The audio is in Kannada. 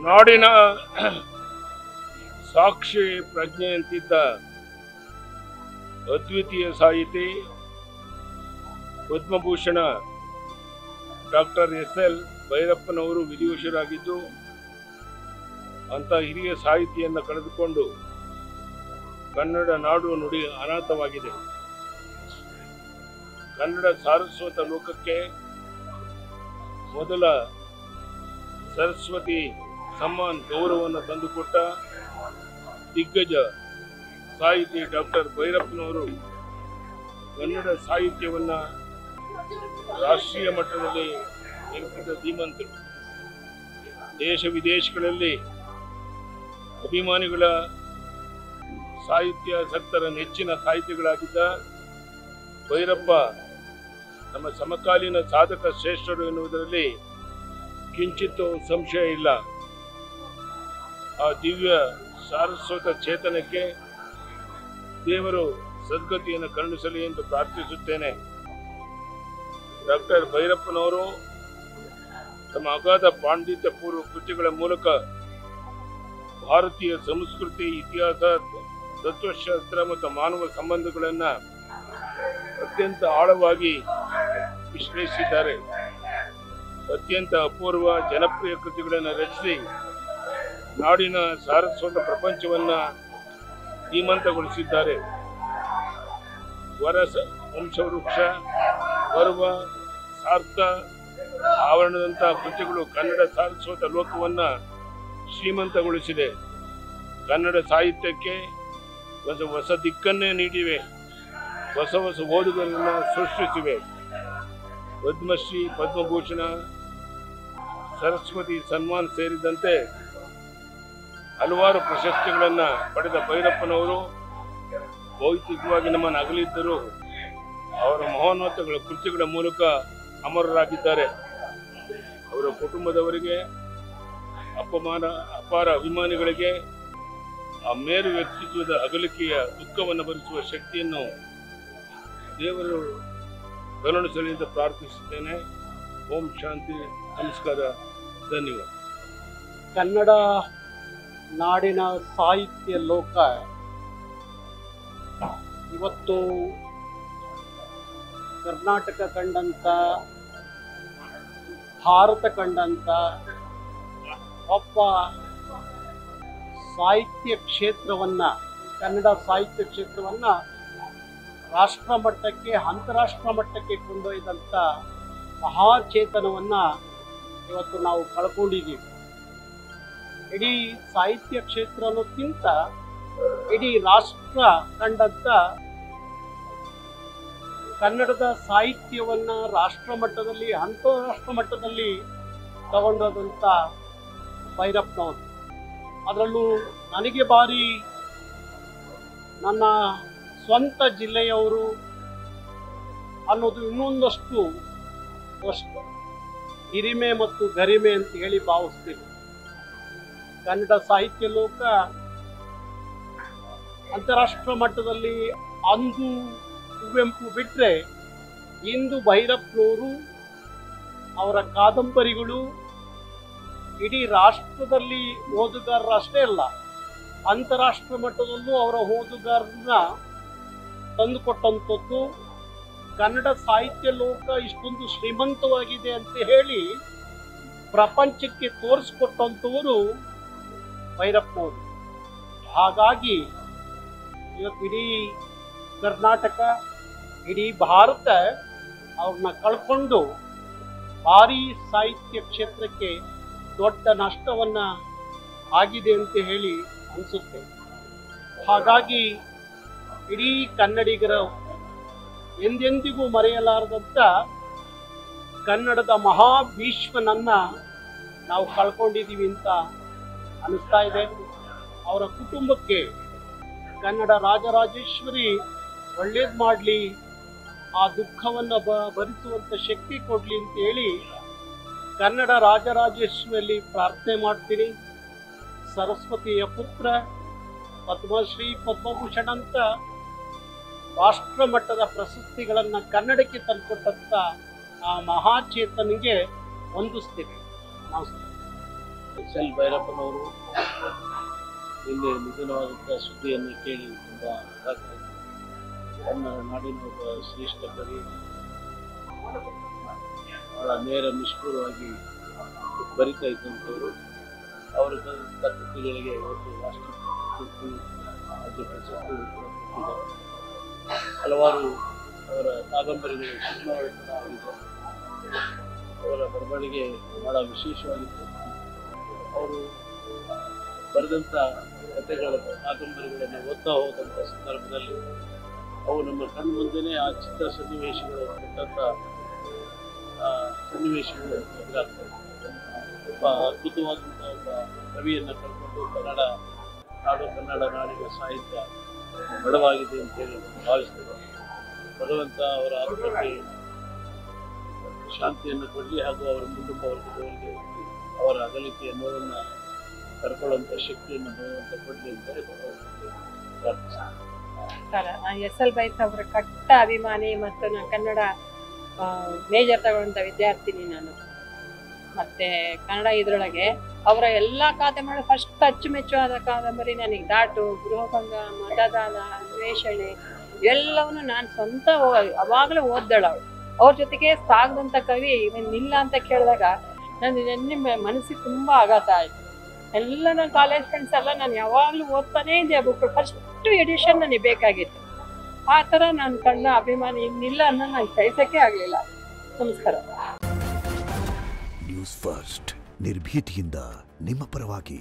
ನಾಡಿನ ಸಾಕ್ಷಿ ಪ್ರಜ್ಞೆಯಂತಿದ್ದ ಅದ್ವಿತೀಯ ಸಾಹಿತಿ ಪದ್ಮಭೂಷಣ ಡಾಕ್ಟರ್ ಎಸ್.ಎಲ್. ಭೈರಪ್ಪನವರು ವಿಧಿವಶರಾಗಿದ್ದು, ಅಂತ ಹಿರಿಯ ಸಾಹಿತಿಯನ್ನು ಕಳೆದುಕೊಂಡು ಕನ್ನಡ ನಾಡು ನುಡಿ ಅನಾಥವಾಗಿದೆ. ಕನ್ನಡ ಸಾರಸ್ವತ ಲೋಕಕ್ಕೆ ಮೊದಲ ಸರಸ್ವತಿ ಸಮ್ಮಾನ್ ಗೌರವವನ್ನು ತಂದುಕೊಟ್ಟ ದಿಗ್ಗಜ ಸಾಹಿತಿ ಡಾಕ್ಟರ್ ಭೈರಪ್ಪನವರು ಕನ್ನಡ ಸಾಹಿತ್ಯವನ್ನು ರಾಷ್ಟ್ರೀಯ ಮಟ್ಟದಲ್ಲಿ ಎತ್ತಿದ ಧೀಮಂತರು. ದೇಶ ವಿದೇಶಗಳಲ್ಲಿ ಅಭಿಮಾನಿಗಳ ಸಾಹಿತ್ಯಾಸಕ್ತರ ನೆಚ್ಚಿನ ಸಾಹಿತಿಗಳಾಗಿದ್ದ ಭೈರಪ್ಪ ನಮ್ಮ ಸಮಕಾಲೀನ ಸಾಧಕ ಶ್ರೇಷ್ಠರು ಎನ್ನುವುದರಲ್ಲಿ ಕಿಂಚಿತ್ತೂ ಸಂಶಯ ಇಲ್ಲ. ಆ ದಿವ್ಯ ಸಾರಸ್ವತ ಚೇತನಕ್ಕೆ ದೇವರು ಸದ್ಗತಿಯನ್ನು ಕರುಣಿಸಲಿ ಎಂದು ಪ್ರಾರ್ಥಿಸುತ್ತೇನೆ. ಡಾಕ್ಟರ್ ಭೈರಪ್ಪನವರು ತಮ್ಮ ಅಗಾಧ ಪಾಂಡಿತ್ಯ ಪೂರ್ವ ಕೃತಿಗಳ ಮೂಲಕ ಭಾರತೀಯ ಸಂಸ್ಕೃತಿ, ಇತಿಹಾಸ, ತತ್ವಶಾಸ್ತ್ರ ಮತ್ತು ಮಾನವ ಸಂಬಂಧಗಳನ್ನು ಅತ್ಯಂತ ಆಳವಾಗಿ ವಿಶ್ಲೇಷಿಸಿದ್ದಾರೆ. ಅತ್ಯಂತ ಅಪೂರ್ವ ಜನಪ್ರಿಯ ಕೃತಿಗಳನ್ನು ರಚಿಸಿ ನಾಡಿನ ಸಾರಸ್ವತ ಪ್ರಪಂಚವನ್ನು ಧೀಮಂತಗೊಳಿಸಿದ್ದಾರೆ. ವರಸ ವಂಶವೃಕ್ಷ, ಪರ್ವ, ಸಾರ್ಥ, ಆವರಣದಂತಹ ಕೃತಿಗಳು ಕನ್ನಡ ಸಾರಸ್ವತ ಲೋಕವನ್ನು ಶ್ರೀಮಂತಗೊಳಿಸಿದೆ. ಕನ್ನಡ ಸಾಹಿತ್ಯಕ್ಕೆ ಹೊಸ ದಿಕ್ಕನ್ನೇ ನೀಡಿವೆ. ಹೊಸ ಓದುಗರನ್ನು ಸೃಷ್ಟಿಸಿವೆ. ಪದ್ಮಶ್ರೀ, ಪದ್ಮಭೂಷಣ, ಸರಸ್ವತಿ ಸನ್ಮಾನ್ ಸೇರಿದಂತೆ ಹಲವಾರು ಪ್ರಶಸ್ತಿಗಳನ್ನು ಪಡೆದ ಭೈರಪ್ಪನವರು ಭೌತಿಕವಾಗಿ ನಮ್ಮನ್ನು ಅಗಲಿದ್ದರೂ ಅವರ ಮಹೋನ್ನತಗಳ ಕೃತಿಗಳ ಮೂಲಕ ಅಮರರಾಗಿದ್ದಾರೆ. ಅವರ ಕುಟುಂಬದವರಿಗೆ, ಅಪಾರ ಅಭಿಮಾನಿಗಳಿಗೆ ಆ ಮೇರು ವ್ಯಕ್ತಿತ್ವದ ಅಗಲಿಕೆಯ ದುಃಖವನ್ನು ಭರಿಸುವ ಶಕ್ತಿಯನ್ನು ದೇವರು ಕರುಣಿಸಲಿ ಎಂದು ಪ್ರಾರ್ಥಿಸುತ್ತೇನೆ. ಓಂ ಶಾಂತಿ. ನಮಸ್ಕಾರ. ಧನ್ಯವಾದ. ಕನ್ನಡ ನಾಡಿನ ಸಾಹಿತ್ಯ ಲೋಕ ಇವತ್ತು ಕರ್ನಾಟಕ ಕಂಡಂಥ, ಭಾರತ ಕಂಡಂಥ ಒಬ್ಬ ಸಾಹಿತ್ಯ ಕ್ಷೇತ್ರವನ್ನು, ಕನ್ನಡ ಸಾಹಿತ್ಯ ಕ್ಷೇತ್ರವನ್ನು ರಾಷ್ಟ್ರ ಮಟ್ಟಕ್ಕೆ, ಅಂತಾರಾಷ್ಟ್ರ ಮಟ್ಟಕ್ಕೆ ಕೊಂಡೊಯ್ದಂಥ ಮಹಾಚೇತನವನ್ನು ಇವತ್ತು ನಾವು ಕಳ್ಕೊಂಡಿದ್ದೀವಿ. ಇಡೀ ಸಾಹಿತ್ಯ ಕ್ಷೇತ್ರ ಅನ್ನೋದಕ್ಕಿಂತ ಇಡೀ ರಾಷ್ಟ್ರ ಕಂಡಂಥ ಕನ್ನಡದ ಸಾಹಿತ್ಯವನ್ನು ರಾಷ್ಟ್ರ ಮಟ್ಟದಲ್ಲಿ, ಅಂತಾರಾಷ್ಟ್ರ ಮಟ್ಟದಲ್ಲಿ ತಗೊಂಡೋದಂಥ ಭೈರಪ್ಪನವರು. ಅದರಲ್ಲೂ ನನಗೆ ಭಾರಿ ನನ್ನ ಸ್ವಂತ ಜಿಲ್ಲೆಯವರು ಅನ್ನೋದು ಇನ್ನೊಂದಷ್ಟು ಹಿರಿಮೆ ಮತ್ತು ಗರಿಮೆ ಅಂತ ಹೇಳಿ ಭಾವಿಸ್ತೀನಿ. ಕನ್ನಡ ಸಾಹಿತ್ಯ ಲೋಕ ಅಂತಾರಾಷ್ಟ್ರ ಮಟ್ಟದಲ್ಲಿ ಅಂದು ಕುವೆಂಪು ಬಿಟ್ಟರೆ ಇಂದು ಭೈರಪ್ಪನವರು, ಅವರ ಕಾದಂಬರಿಗಳು ಇಡೀ ರಾಷ್ಟ್ರದಲ್ಲಿ ಓದುಗಾರರಷ್ಟೇ ಅಲ್ಲ, ಅಂತಾರಾಷ್ಟ್ರ ಮಟ್ಟದಲ್ಲೂ ಅವರ ಓದುಗಾರರನ್ನ ತಂದುಕೊಟ್ಟಂಥದ್ದು. ಕನ್ನಡ ಸಾಹಿತ್ಯ ಲೋಕ ಇಷ್ಟೊಂದು ಶ್ರೀಮಂತವಾಗಿದೆ ಅಂತ ಹೇಳಿ ಪ್ರಪಂಚಕ್ಕೆ ತೋರಿಸ್ಕೊಟ್ಟಂಥವರು ಭೈರಪ್ಪನವರು. ಹಾಗಾಗಿ ಇವತ್ತು ಇಡೀ ಕರ್ನಾಟಕ, ಇಡೀ ಭಾರತ ಅವ್ರನ್ನ ಕಳ್ಕೊಂಡು ಭಾರೀ ಸಾಹಿತ್ಯ ಕ್ಷೇತ್ರಕ್ಕೆ ದೊಡ್ಡ ನಷ್ಟವನ್ನು ಆಗಿದೆ ಅಂತ ಹೇಳಿ ಅನಿಸುತ್ತೆ. ಹಾಗಾಗಿ ಇಡೀ ಕನ್ನಡಿಗರ ಎಂದೆಂದಿಗೂ ಮರೆಯಲಾರದಂಥ ಕನ್ನಡದ ಮಹಾಭೀಷ್ಮನನ್ನು ನಾವು ಕಳ್ಕೊಂಡಿದ್ದೀವಿ ಅಂತ ಅನಿಸ್ತಾ ಇದೆ. ಅವರ ಕುಟುಂಬಕ್ಕೆ ಕನ್ನಡ ರಾಜರಾಜೇಶ್ವರಿ ಒಳ್ಳೇದು ಮಾಡಲಿ, ಆ ದುಃಖವನ್ನು ಭರಿಸುವಂಥ ಶಕ್ತಿ ಕೊಡಲಿ ಅಂತ ಹೇಳಿ ಕನ್ನಡ ರಾಜರಾಜೇಶ್ವರಿಯಲ್ಲಿ ಪ್ರಾರ್ಥನೆ ಮಾಡ್ತೀನಿ. ಸರಸ್ವತಿಯ ಪುತ್ರ, ಪದ್ಮಶ್ರೀ, ಪದ್ಮಭೂಷಣ ಅಂತ ರಾಷ್ಟ್ರ ಮಟ್ಟದ ಪ್ರಶಸ್ತಿಗಳನ್ನು ಕನ್ನಡಕ್ಕೆ ತಂದುಕೊಟ್ಟಂಥ ಆ ಮಹಾಚೇತನಿಗೆ ವಂದಿಸ್ತೀನಿ. ನಮಸ್ಕಾರ. ಎಸ್.ಎಲ್. ಭೈರಪ್ಪನವರು ನಿನ್ನೆ ನಿಧನವಾದಂಥ ಸುದ್ದಿಯನ್ನು ಕೇಳಿ ತುಂಬ ಆಘಾತ. ನಮ್ಮ ನಾಡಿನ ಒಬ್ಬ ಶ್ರೇಷ್ಠ ಕವಿ, ಬಹಳ ನೇರ ನಿಷ್ಠುರವಾಗಿ ಬರಿತಾ ಇದ್ದಂಥವರು. ಅವರು ಬರೆದಂಥ ಕೃತಿಗಳಿಗೆ ಇವತ್ತು ರಾಷ್ಟ್ರಪತಿ ರಾಜ್ಯ ಪ್ರಶಸ್ತಿ ಕೊಟ್ಟಿದ್ದಾರೆ. ಹಲವಾರು ಅವರ ಕಾದಂಬರಿಗಳು ಸಿನಿಮಾಗಳಾಗಿದೆ. ಅವರ ಬರವಣಿಗೆ ಬಹಳ ವಿಶೇಷವಾಗಿತ್ತು. ಅವರು ಬರೆದಂಥ ಕಥೆಗಳ ಕಾದಂಬರಿಗಳನ್ನು ಓದ್ತಾ ಹೋದಂಥ ಸಂದರ್ಭದಲ್ಲಿ ಅವು ನಮ್ಮ ಕಣ್ಣು ಮುಂದೆನೇ ಆ ಚಿತ್ರ ಸನ್ನಿವೇಶಗಳು ಕೊಟ್ಟಂಥ ಸನ್ನಿವೇಶಗಳು ಎದುರಾಗ್ತವೆ. ಒಬ್ಬ ಅದ್ಭುತವಾದಂಥ ಒಬ್ಬ ಕವಿಯನ್ನು ಕಳ್ಕೊಂಡು ಕನ್ನಡ ನಾಡು, ಕನ್ನಡ ನಾಡಿನ ಸಾಹಿತ್ಯ ಬಡವಾಗಿದೆ ಅಂತೇಳಿ ಭಾವಿಸ್ತೇವೆ. ಭಗವಂತ ಅವರ ಆತ್ಮಕ್ಕೆ ಶಾಂತಿಯನ್ನು ಕೊಡಲಿ ಹಾಗೂ ಅವರ ಕುಟುಂಬ ವರ್ಗದವರಿಗೆ ಅವರ ಅಗಲಿಕೆಯ ನೋವನ್ನು ಕರ್ಕೊಳ್ಳುವಂಥ ಶಕ್ತಿಯನ್ನು ಭಗವಂತ ಕೊಡಲಿ ಅಂತೇಳಿ ಭಗವಂತನಿಗೆ ಪ್ರಾರ್ಥಿಸ್ತಾರೆ. ಎಸ್.ಎಲ್. ಭೈರಪ್ಪ ಅವರ ಕಟ್ಟ ಅಭಿಮಾನಿ ಮತ್ತು ನಾನು ಕನ್ನಡ ಮೇಜರ್ ತಗೊಳ್ಳೋಂಥ ವಿದ್ಯಾರ್ಥಿನಿ ನಾನು. ಮತ್ತೆ ಕನ್ನಡ ಇದರೊಳಗೆ ಅವರ ಎಲ್ಲ ಕಾದಂಬರಿ ಫಸ್ಟ್ ಅಚ್ಚುಮೆಚ್ಚುವಾದ ಕಾದಂಬರಿ ನನಗೆ ದಾಟು, ಗೃಹಭಂಗ, ಮತದಾನ, ಅನ್ವೇಷಣೆ ಎಲ್ಲವನ್ನು ನಾನು ಸ್ವಂತ ಅವಾಗಲೇ ಓದ್ದಳು. ಅವ್ರ ಜೊತೆಗೆ ಸಾಗದಂಥ ಕವಿ ಇವನ್ನಿಲ್ಲ ಅಂತ ಕೇಳಿದಾಗ ನನ್ನ ಮನಸ್ಸಿಗೆ ತುಂಬ ಆಘಾತ ಆಯಿತು. ಎಲ್ಲ ನನ್ನ ಕಾಲೇಜ್ ಫ್ರೆಂಡ್ಸ್ ಎಲ್ಲ ನಾನು ಯಾವಾಗಲೂ ಓದ್ತಾನೇ ಇದ್ದೆ ಬುಕ್. ಫಸ್ಟ್ ಎಡಿಷನ್ ನನಗೆ ಬೇಕಾಗಿತ್ತು. ಆ ಥರ ನಾನು ಕನ್ನಡ ಅಭಿಮಾನಿ ಇನ್ನಿಲ್ಲ ಅನ್ನೋ ನಾನು ಸಹಿಸೋಕ್ಕೆ ಆಗಲಿಲ್ಲ. ನಮಸ್ಕಾರ. ನ್ಯೂಸ್ ಫಸ್ಟ್ ನಿರ್ಭೀತಿಯಿಂದ ನಿಮ್ಮ ಪರವಾಗಿ.